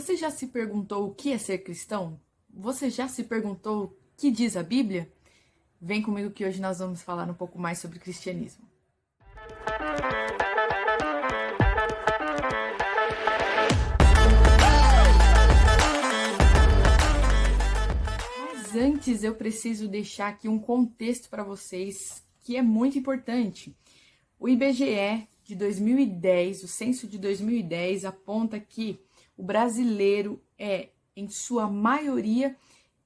Você já se perguntou o que é ser cristão? Você já se perguntou o que diz a Bíblia? Vem comigo que hoje nós vamos falar um pouco mais sobre cristianismo. Mas antes eu preciso deixar aqui um contexto para vocês que é muito importante. O IBGE de 2010, o censo de 2010, aponta que o brasileiro é, em sua maioria,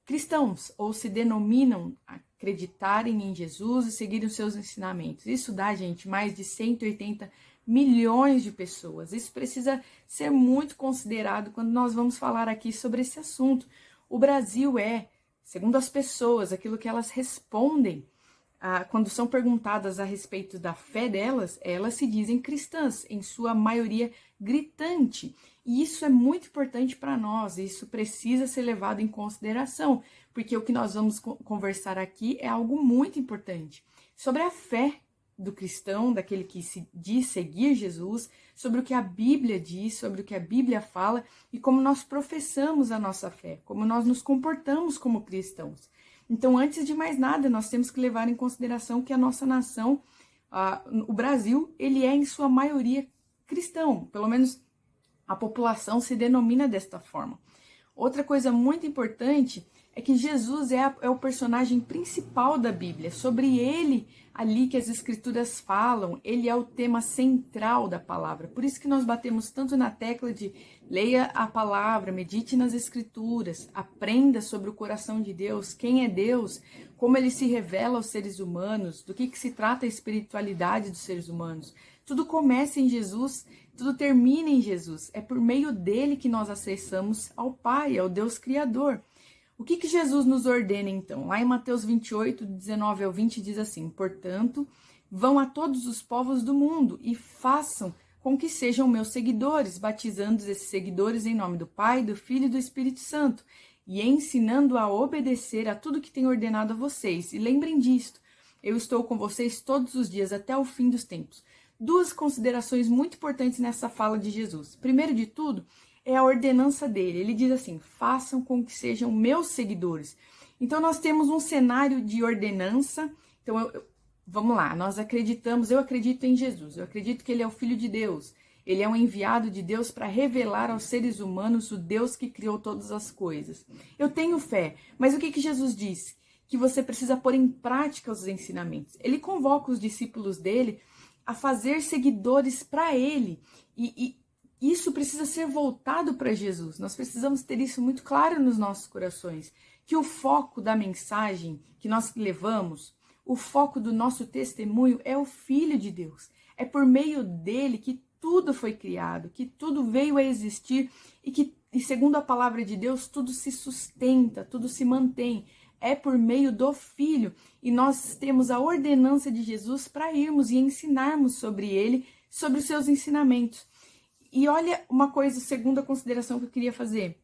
cristãos, ou se denominam acreditarem em Jesus e seguirem os seus ensinamentos. Isso dá, gente, mais de 180 milhões de pessoas. Isso precisa ser muito considerado quando nós vamos falar aqui sobre esse assunto. O Brasil é, segundo as pessoas, aquilo que elas respondem, quando são perguntadas a respeito da fé delas, elas se dizem cristãs, em sua maioria gritante. E isso é muito importante para nós, isso precisa ser levado em consideração, porque o que nós vamos conversar aqui é algo muito importante. Sobre a fé do cristão, daquele que se diz seguir Jesus, sobre o que a Bíblia diz, sobre o que a Bíblia fala e como nós professamos a nossa fé, como nós nos comportamos como cristãos. Então, antes de mais nada, nós temos que levar em consideração que a nossa nação, o Brasil, ele é em sua maioria cristão, pelo menos a população se denomina desta forma. Outra coisa muito importante é que Jesus é o personagem principal da Bíblia, sobre ele ali que as escrituras falam, ele é o tema central da palavra. Por isso que nós batemos tanto na tecla de leia a palavra, medite nas escrituras, aprenda sobre o coração de Deus, quem é Deus, como ele se revela aos seres humanos, do que se trata a espiritualidade dos seres humanos. Tudo começa em Jesus, tudo termina em Jesus. É por meio dele que nós acessamos ao Pai, ao Deus Criador. O que Jesus nos ordena, então? Lá em Mateus 28, 19 ao 20, diz assim: portanto, vão a todos os povos do mundo e façam com que sejam meus seguidores, batizando esses seguidores em nome do Pai, do Filho e do Espírito Santo, e ensinando a obedecer a tudo que tenho ordenado a vocês. E lembrem disto, eu estou com vocês todos os dias até o fim dos tempos. Duas considerações muito importantes nessa fala de Jesus. Primeiro de tudo, é a ordenança dele. Ele diz assim: façam com que sejam meus seguidores. Então, nós temos um cenário de ordenança. Então, vamos lá, eu acredito em Jesus, eu acredito que ele é o Filho de Deus. Ele é um enviado de Deus para revelar aos seres humanos o Deus que criou todas as coisas. Eu tenho fé, mas o que Jesus disse? Que você precisa pôr em prática os ensinamentos. Ele convoca os discípulos dele a fazer seguidores para ele. E isso precisa ser voltado para Jesus. Nós precisamos ter isso muito claro nos nossos corações. Que o foco da mensagem que nós levamos, o foco do nosso testemunho é o Filho de Deus. É por meio dele que tudo foi criado, que tudo veio a existir e segundo a palavra de Deus, tudo se sustenta, tudo se mantém. É por meio do Filho. E nós temos a ordenança de Jesus para irmos e ensinarmos sobre ele, sobre os seus ensinamentos. E olha uma coisa, segunda consideração que eu queria fazer.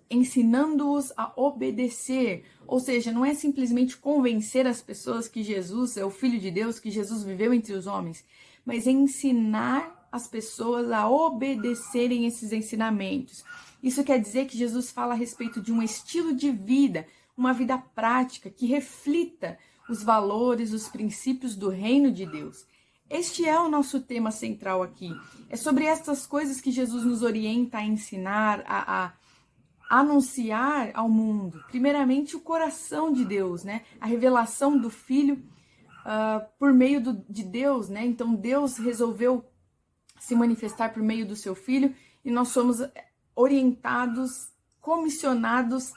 Ensinando-os a obedecer. Ou seja, não é simplesmente convencer as pessoas que Jesus é o Filho de Deus, que Jesus viveu entre os homens, mas ensinar as pessoas a obedecerem esses ensinamentos. Isso quer dizer que Jesus fala a respeito de um estilo de vida, uma vida prática que reflita os valores, os princípios do reino de Deus. Este é o nosso tema central aqui. É sobre essas coisas que Jesus nos orienta a ensinar, a anunciar ao mundo. Primeiramente, o coração de Deus, né? A revelação do Filho por meio de Deus, né? Então, Deus resolveu se manifestar por meio do seu Filho e nós somos orientados, comissionados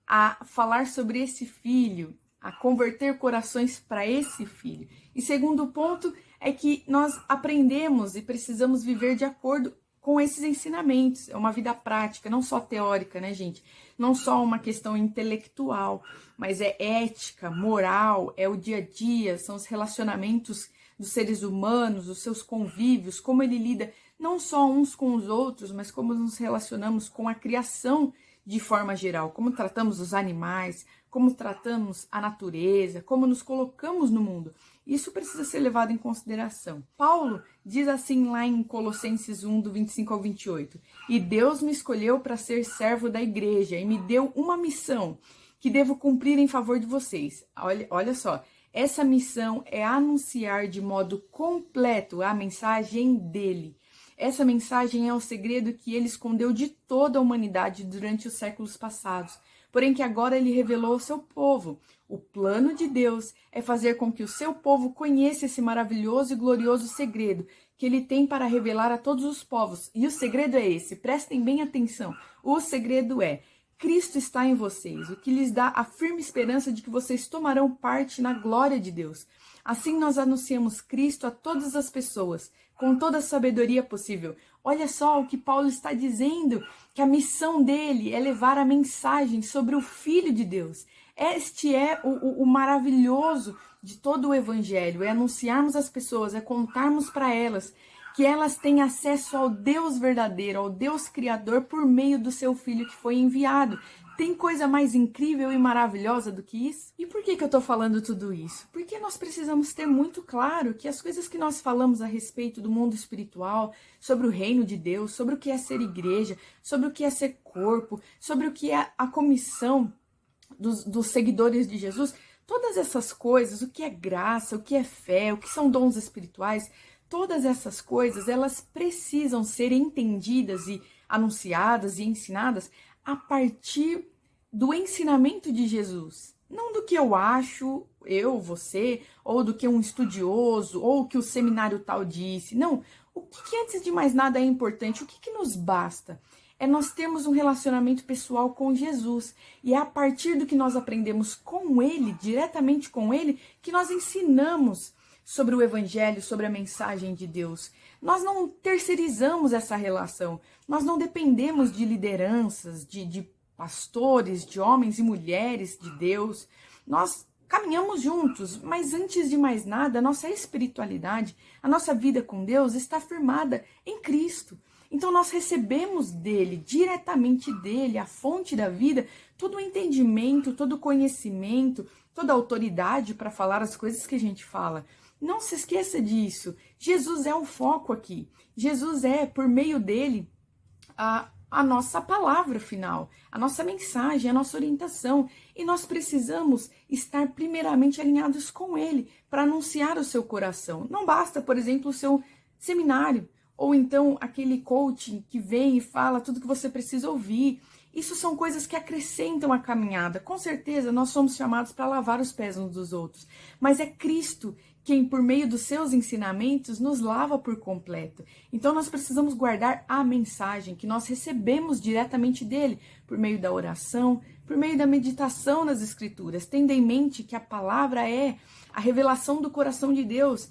a falar sobre esse Filho, a converter corações para esse Filho. E segundo ponto é que nós aprendemos e precisamos viver de acordo com esses ensinamentos. É uma vida prática, não só teórica, né, gente? Não só uma questão intelectual, mas é ética, moral, é o dia a dia, são os relacionamentos dos seres humanos, os seus convívios, como ele lida não só uns com os outros, mas como nos relacionamos com a criação de forma geral, como tratamos os animais, como tratamos a natureza, como nos colocamos no mundo. Isso precisa ser levado em consideração. Paulo diz assim lá em Colossenses 1, do 25 ao 28. E Deus me escolheu para ser servo da igreja e me deu uma missão que devo cumprir em favor de vocês. Olha só, essa missão é anunciar de modo completo a mensagem dele. Essa mensagem é o segredo que ele escondeu de toda a humanidade durante os séculos passados, porém que agora ele revelou ao seu povo. O plano de Deus é fazer com que o seu povo conheça esse maravilhoso e glorioso segredo que ele tem para revelar a todos os povos. E o segredo é esse, prestem bem atenção. O segredo é: Cristo está em vocês, o que lhes dá a firme esperança de que vocês tomarão parte na glória de Deus. Assim nós anunciamos Cristo a todas as pessoas, com toda a sabedoria possível. Olha só o que Paulo está dizendo, que a missão dele é levar a mensagem sobre o Filho de Deus. Este é o maravilhoso de todo o Evangelho, é anunciarmos às pessoas, é contarmos para elas que elas têm acesso ao Deus verdadeiro, ao Deus Criador, por meio do seu Filho que foi enviado. Tem coisa mais incrível e maravilhosa do que isso? E por que eu estou falando tudo isso? Porque nós precisamos ter muito claro que as coisas que nós falamos a respeito do mundo espiritual, sobre o reino de Deus, sobre o que é ser igreja, sobre o que é ser corpo, sobre o que é a comissão dos seguidores de Jesus, todas essas coisas, o que é graça, o que é fé, o que são dons espirituais, todas essas coisas, elas precisam ser entendidas e anunciadas e ensinadas a partir do ensinamento de Jesus. Não do que eu acho, eu, você, ou do que um estudioso, ou o que o seminário tal disse. Não, o que antes de mais nada é importante, o que nos basta? É nós termos um relacionamento pessoal com Jesus. E é a partir do que nós aprendemos com Ele, diretamente com Ele, que nós ensinamos sobre o Evangelho, sobre a mensagem de Deus. Nós não terceirizamos essa relação, nós não dependemos de lideranças, de pastores, de homens e mulheres de Deus. Nós caminhamos juntos, mas antes de mais nada, a nossa espiritualidade, a nossa vida com Deus está firmada em Cristo. Então nós recebemos dele, diretamente dele, a fonte da vida, todo o entendimento, todo o conhecimento, toda a autoridade para falar as coisas que a gente fala. Não se esqueça disso. Jesus é o foco aqui. Jesus é, por meio dele, a nossa palavra final, a nossa mensagem, a nossa orientação. E nós precisamos estar primeiramente alinhados com ele para anunciar o seu coração. Não basta, por exemplo, o seu seminário, ou então aquele coaching que vem e fala tudo que você precisa ouvir. Isso são coisas que acrescentam a caminhada. Com certeza, nós somos chamados para lavar os pés uns dos outros. Mas é Cristo quem, por meio dos seus ensinamentos, nos lava por completo. Então, nós precisamos guardar a mensagem que nós recebemos diretamente dele, por meio da oração, por meio da meditação nas Escrituras. Tendo em mente que a palavra é a revelação do coração de Deus.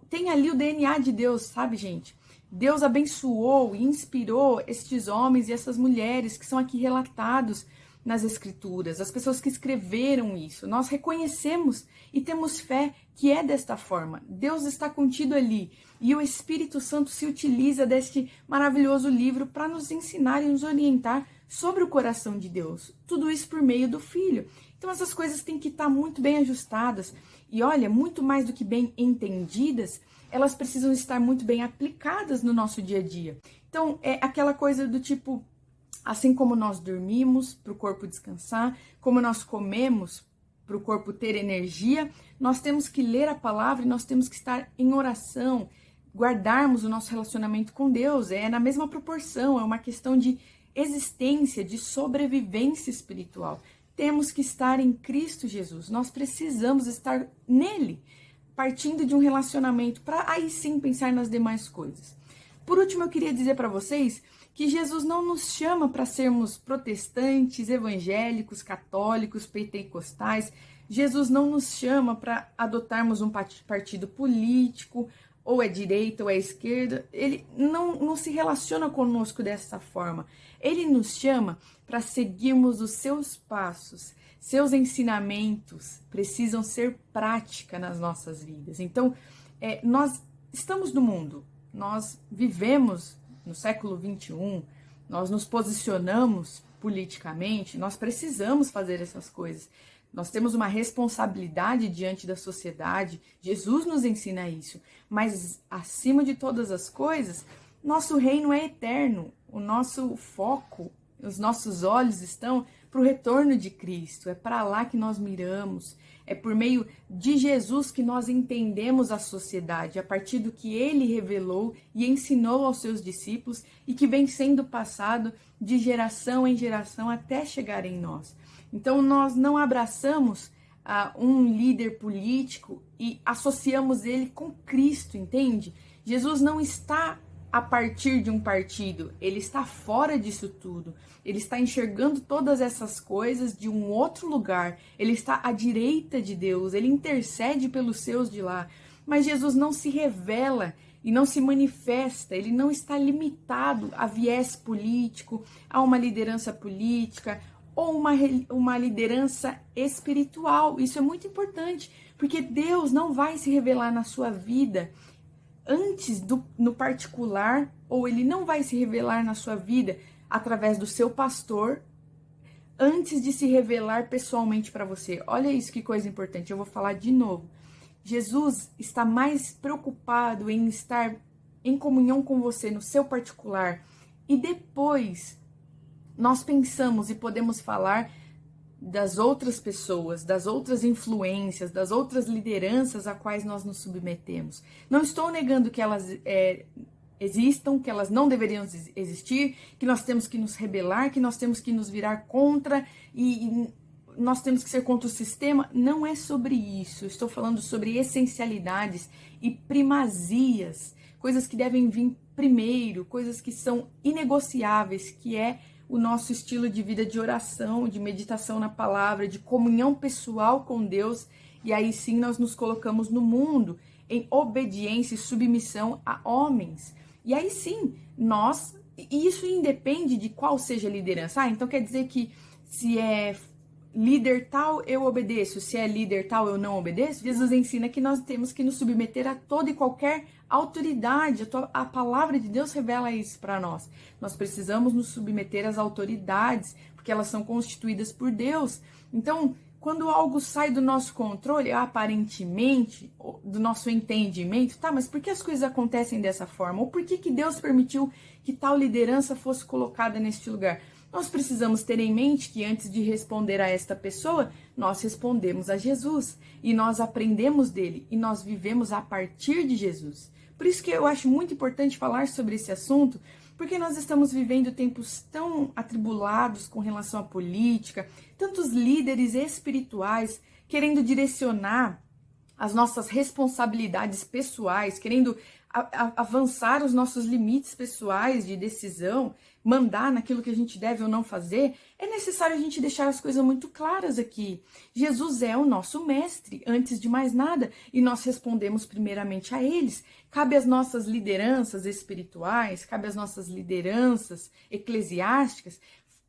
Tem ali o DNA de Deus, sabe, gente? Deus abençoou e inspirou estes homens e essas mulheres que são aqui relatados nas Escrituras, as pessoas que escreveram isso. Nós reconhecemos e temos fé que é desta forma. Deus está contido ali e o Espírito Santo se utiliza deste maravilhoso livro para nos ensinar e nos orientar sobre o coração de Deus. Tudo isso por meio do Filho. Então essas coisas têm que estar muito bem ajustadas e olha, muito mais do que bem entendidas, elas precisam estar muito bem aplicadas no nosso dia a dia. Então é aquela coisa do tipo, assim como nós dormimos para o corpo descansar, como nós comemos para o corpo ter energia, nós temos que ler a palavra e nós temos que estar em oração, guardarmos o nosso relacionamento com Deus. É na mesma proporção, é uma questão de existência, de sobrevivência espiritual. Temos que estar em Cristo Jesus, nós precisamos estar nele, partindo de um relacionamento, para aí sim pensar nas demais coisas. Por último, eu queria dizer para vocês que Jesus não nos chama para sermos protestantes, evangélicos, católicos, pentecostais. Jesus não nos chama para adotarmos um partido político, ou é direita ou é esquerda. Ele não se relaciona conosco dessa forma. Ele nos chama para seguirmos os seus passos. Seus ensinamentos precisam ser prática nas nossas vidas. Então, nós estamos no mundo, nós vivemos no século XXI, nós nos posicionamos politicamente, nós precisamos fazer essas coisas. Nós temos uma responsabilidade diante da sociedade, Jesus nos ensina isso, mas acima de todas as coisas, nosso reino é eterno, o nosso foco, os nossos olhos estão para o retorno de Cristo, é para lá que nós miramos, é por meio de Jesus que nós entendemos a sociedade, a partir do que ele revelou e ensinou aos seus discípulos e que vem sendo passado de geração em geração até chegar em nós. Então nós não abraçamos um líder político e associamos ele com Cristo, entende? Jesus não está a partir de um partido, ele está fora disso tudo, ele está enxergando todas essas coisas de um outro lugar, ele está à direita de Deus, ele intercede pelos seus de lá, mas Jesus não se revela e não se manifesta, ele não está limitado a viés político, a uma liderança política ou uma liderança espiritual. Isso é muito importante, porque Deus não vai se revelar na sua vida antes no particular, ou ele não vai se revelar na sua vida através do seu pastor, antes de se revelar pessoalmente para você. Olha isso, que coisa importante, eu vou falar de novo. Jesus está mais preocupado em estar em comunhão com você no seu particular, e depois nós pensamos e podemos falar das outras pessoas, das outras influências, das outras lideranças a quais nós nos submetemos. Não estou negando que elas existam, que elas não deveriam existir, que nós temos que nos rebelar, que nós temos que nos virar contra e nós temos que ser contra o sistema. Não é sobre isso. Eu estou falando sobre essencialidades e primazias, coisas que devem vir primeiro, coisas que são inegociáveis, que é o nosso estilo de vida de oração, de meditação na palavra, de comunhão pessoal com Deus, e aí sim nós nos colocamos no mundo em obediência e submissão a homens. E aí sim, e isso independe de qual seja a liderança. Então quer dizer que se é líder tal, eu obedeço, se é líder tal, eu não obedeço? Jesus ensina que nós temos que nos submeter a toda e qualquer autoridade. A palavra de Deus revela isso para nós. Nós precisamos nos submeter às autoridades, porque elas são constituídas por Deus. Então, quando algo sai do nosso controle, aparentemente, do nosso entendimento, tá, mas por que as coisas acontecem dessa forma? Ou por que Deus permitiu que tal liderança fosse colocada neste lugar? Nós precisamos ter em mente que antes de responder a esta pessoa, nós respondemos a Jesus e nós aprendemos dele e nós vivemos a partir de Jesus. Por isso que eu acho muito importante falar sobre esse assunto, porque nós estamos vivendo tempos tão atribulados com relação à política, tantos líderes espirituais querendo direcionar as nossas responsabilidades pessoais, querendo avançar os nossos limites pessoais de decisão, mandar naquilo que a gente deve ou não fazer. É necessário a gente deixar as coisas muito claras aqui. Jesus é o nosso mestre, antes de mais nada, e nós respondemos primeiramente a eles. Cabe às nossas lideranças espirituais, cabe às nossas lideranças eclesiásticas,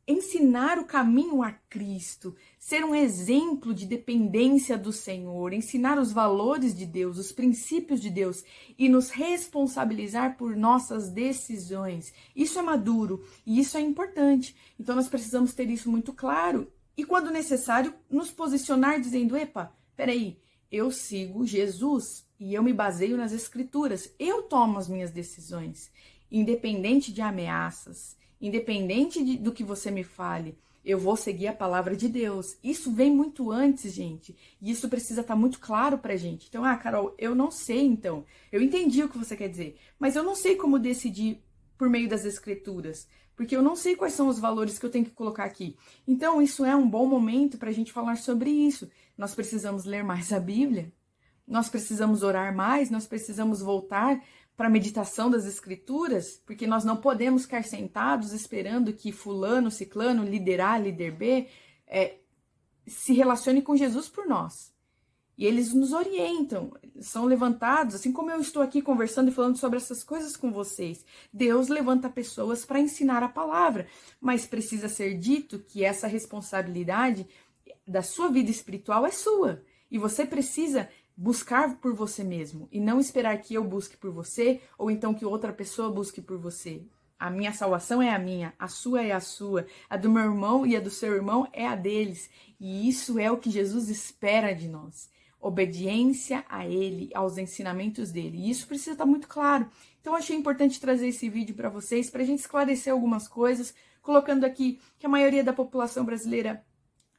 ensinar o caminho a Cristo, ser um exemplo de dependência do Senhor, ensinar os valores de Deus, os princípios de Deus e nos responsabilizar por nossas decisões. Isso é maduro e isso é importante. Então nós precisamos ter isso muito claro e, quando necessário, nos posicionar dizendo: epa, peraí, eu sigo Jesus e eu me baseio nas Escrituras, eu tomo as minhas decisões, independente de ameaças, independente do que você me fale, eu vou seguir a palavra de Deus. Isso vem muito antes, gente. E isso precisa estar muito claro pra gente. Então, Carol, eu não sei, então. Eu entendi o que você quer dizer, mas eu não sei como decidir por meio das Escrituras, porque eu não sei quais são os valores que eu tenho que colocar aqui. Então, isso é um bom momento pra gente falar sobre isso. Nós precisamos ler mais a Bíblia, nós precisamos orar mais, nós precisamos voltar para a meditação das Escrituras, porque nós não podemos ficar sentados esperando que fulano, ciclano, líder A, líder B, se relacione com Jesus por nós. E eles nos orientam, são levantados, assim como eu estou aqui conversando e falando sobre essas coisas com vocês. Deus levanta pessoas para ensinar a palavra, mas precisa ser dito que essa responsabilidade da sua vida espiritual é sua. E você precisa buscar por você mesmo e não esperar que eu busque por você ou então que outra pessoa busque por você. A minha salvação é a minha, a sua é a sua, a do meu irmão e a do seu irmão é a deles. E isso é o que Jesus espera de nós. Obediência a Ele, aos ensinamentos dele. E isso precisa estar muito claro. Então, eu achei importante trazer esse vídeo para vocês, para a gente esclarecer algumas coisas, colocando aqui que a maioria da população brasileira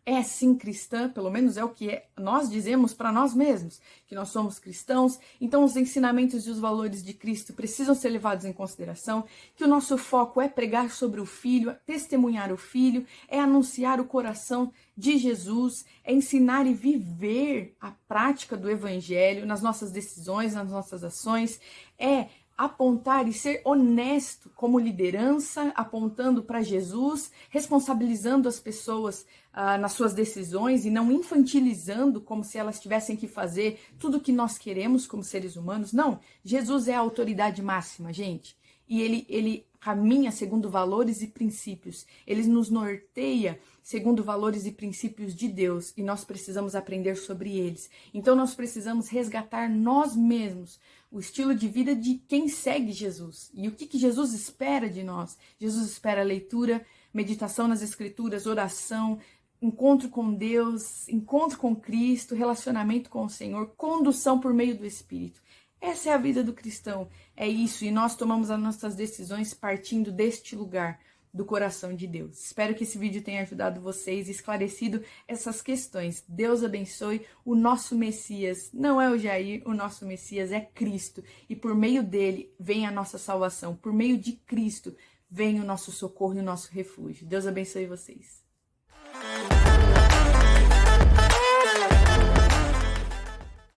é sim cristã, pelo menos é o que nós dizemos para nós mesmos, que nós somos cristãos, então os ensinamentos e os valores de Cristo precisam ser levados em consideração, que o nosso foco é pregar sobre o Filho, é testemunhar o Filho, é anunciar o coração de Jesus, é ensinar e viver a prática do Evangelho nas nossas decisões, nas nossas ações, é apontar e ser honesto como liderança, apontando para Jesus, responsabilizando as pessoas nas suas decisões e não infantilizando como se elas tivessem que fazer tudo o que nós queremos como seres humanos. Não, Jesus é a autoridade máxima, gente. E ele caminha segundo valores e princípios. Ele nos norteia segundo valores e princípios de Deus. E nós precisamos aprender sobre eles. Então nós precisamos resgatar nós mesmos o estilo de vida de quem segue Jesus. E o que Jesus espera de nós? Jesus espera leitura, meditação nas Escrituras, oração, encontro com Deus, encontro com Cristo, relacionamento com o Senhor, condução por meio do Espírito. Essa é a vida do cristão, é isso, e nós tomamos as nossas decisões partindo deste lugar, do coração de Deus. Espero que esse vídeo tenha ajudado vocês e esclarecido essas questões. Deus abençoe. O nosso Messias não é o Jair, o nosso Messias é Cristo, e por meio dele vem a nossa salvação, por meio de Cristo vem o nosso socorro e o nosso refúgio. Deus abençoe vocês.